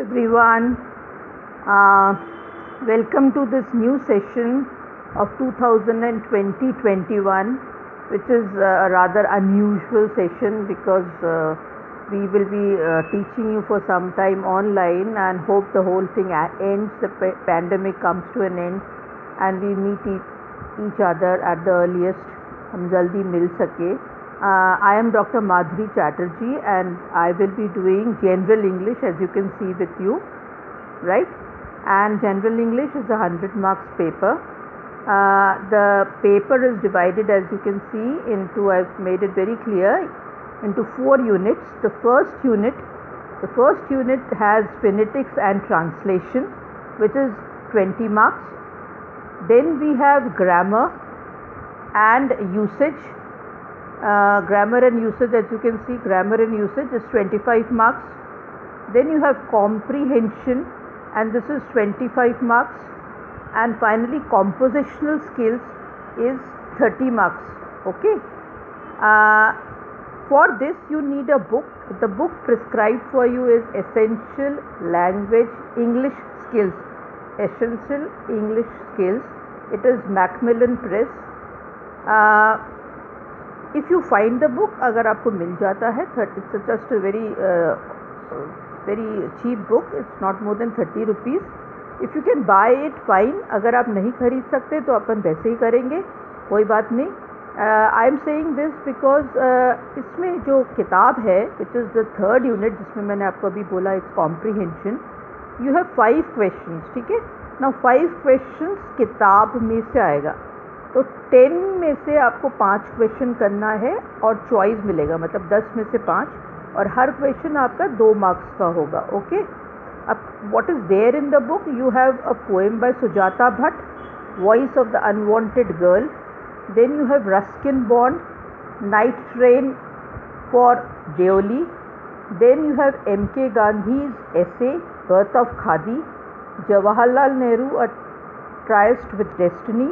everyone. Uh, Welcome to this new session of 2020-21, which is a rather unusual session because we will be teaching you for some time online and hope the whole thing ends, the pandemic comes to an end and we meet each other at the earliest. हम जल्दी मिल सके. I am Dr. Madhuri Chatterjee and I will be doing General English, as you can see with you, right? And General English is a 100 marks paper. The paper is divided, as you can see, into, I've made it very clear, into 4 units. The first unit has phonetics and translation, which is 20 marks. Then we have grammar and usage. Grammar and usage, as you can see, grammar and usage is 25 marks. Then you have comprehension, and this is 25 marks. And finally compositional skills is 30 marks. Okay. For this you need a book. The book prescribed for you is Essential Language English Skills. Essential English Skills. It is Macmillan Press. If you find the book, अगर आपको मिल जाता है, it's just a very cheap book. It's not more than 30 rupees. If you can buy it, fine. अगर आप नहीं खरीद सकते तो अपन वैसे ही करेंगे, कोई बात नहीं. I am saying this because इसमें जो किताब है, which is the third unit, जिसमें मैंने आपको अभी बोला, it's comprehension. You have 5 questions, ठीक है. Now 5 questions किताब में से आएगा, तो 10 में से आपको 5 क्वेश्चन करना है और चॉइस मिलेगा, मतलब 10 में से 5, और हर क्वेश्चन आपका 2 मार्क्स का होगा. ओके. अब what is there in the book? You have a poem by Sujata Bhatt, voice of the unwanted girl. Then you have Ruskin Bond, night train for Deoli. Then you have M.K. Gandhi's essay, birth of khadi, Jawaharlal Nehru, a tryst with destiny,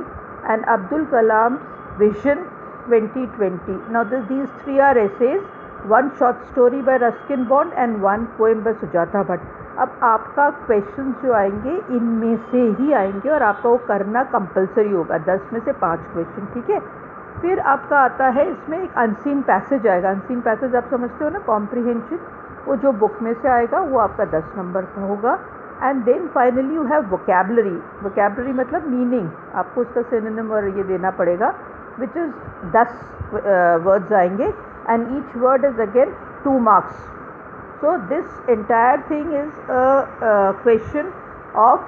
and Abdul Kalam's Vision 2020. Now these 3 are essays, 1 short story by Ruskin Bond and 1 poem by Sujata Bhatt. अब आपका question जो आएंगे इनमें से ही आएंगे और आपका वो करना कंपलसरी होगा, 10 में से 5 क्वेश्चन, ठीक है. फिर आपका आता है इसमें एक अनसीन पैसेज आएगा. अनसीन पैसेज आप समझते हो ना, कॉम्प्रिहेंशन, वो जो बुक में से आएगा वो आपका 10 नंबर का होगा. And then finally you have vocabulary. Vocabulary मतलब मीनिंग, आपको उसका सिनोनिम और ये देना पड़ेगा, विच इज़ 10 वर्ड्स आएंगे and each word is again 2 marks. So this entire thing is a question of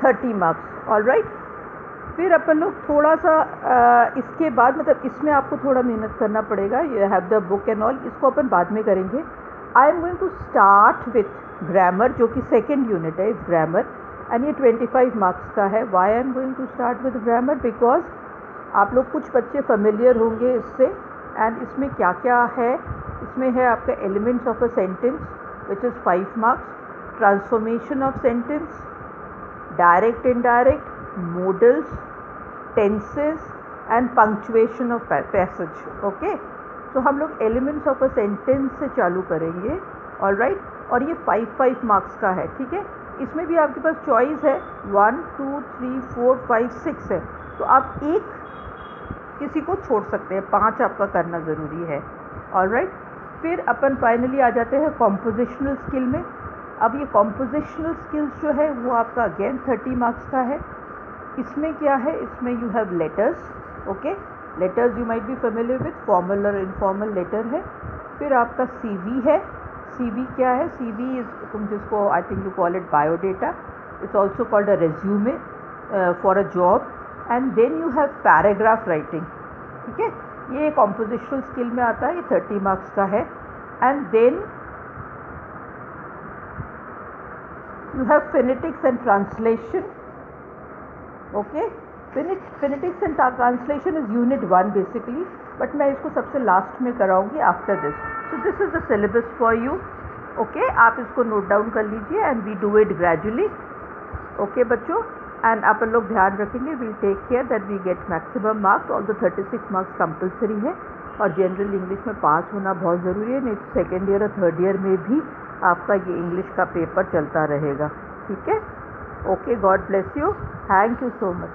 30 marks. Alright. फिर अपन लोग थोड़ा सा इसके बाद, मतलब इसमें आपको थोड़ा मेहनत करना पड़ेगा. You have the book and all, इसको अपन बाद में करेंगे. I am going to start with grammar, जो कि सेकेंड यूनिट है, इस ग्रामर, एंड ये 25 मार्क्स का है. Why I am going to start with grammar? Because आप लोग कुछ बच्चे फेमिलियर होंगे इससे. एंड इसमें क्या क्या है? इसमें है आपका elements of a sentence, which is 5 marks, transformation of sentence, direct indirect, models, tenses and punctuation of passage. Okay. तो हम लोग एलिमेंट्स ऑफ अ सेंटेंस से चालू करेंगे. ऑलराइट. और ये 5 मार्क्स का है, ठीक है. इसमें भी आपके पास चॉइस है, 1 2 3 4 5 6 है, तो आप एक किसी को छोड़ सकते हैं, 5 आपका करना ज़रूरी है. ऑलराइट. फिर अपन फाइनली आ जाते हैं कॉम्पोजिशनल स्किल में. अब ये कॉम्पोजिशनल स्किल्स जो है वो आपका अगेन 30 मार्क्स का है. इसमें क्या है? इसमें you have letters. Okay. Letters you might be familiar with, formal और इनफॉर्मल लेटर है. फिर आपका CV है. CV क्या है? CV इज, तुम जिसको I think you call it biodata. It's also called a resume for a job. And then you have paragraph writing, ठीक है. ये कॉम्पोजिशनल स्किल में आता है, ये 30 मार्क्स का है. And then you have phonetics and translation. Okay. Phonetics and translation is unit 1 basically, but मैं इसको सबसे लास्ट में कराऊंगी after this. So this is the syllabus for you. Okay. आप इसको नोट डाउन कर लीजिए and we do it gradually. Okay बच्चों. एंड आप लोग ध्यान रखेंगे, we'll take care that we get maximum marks. All the 36 marks compulsory है और जनरल इंग्लिश में पास होना बहुत ज़रूरी है, नहीं तो सेकेंड ईयर और थर्ड ईयर में भी आपका ये इंग्लिश का पेपर चलता रहेगा। ठीक है, okay, God bless you, thank you so much.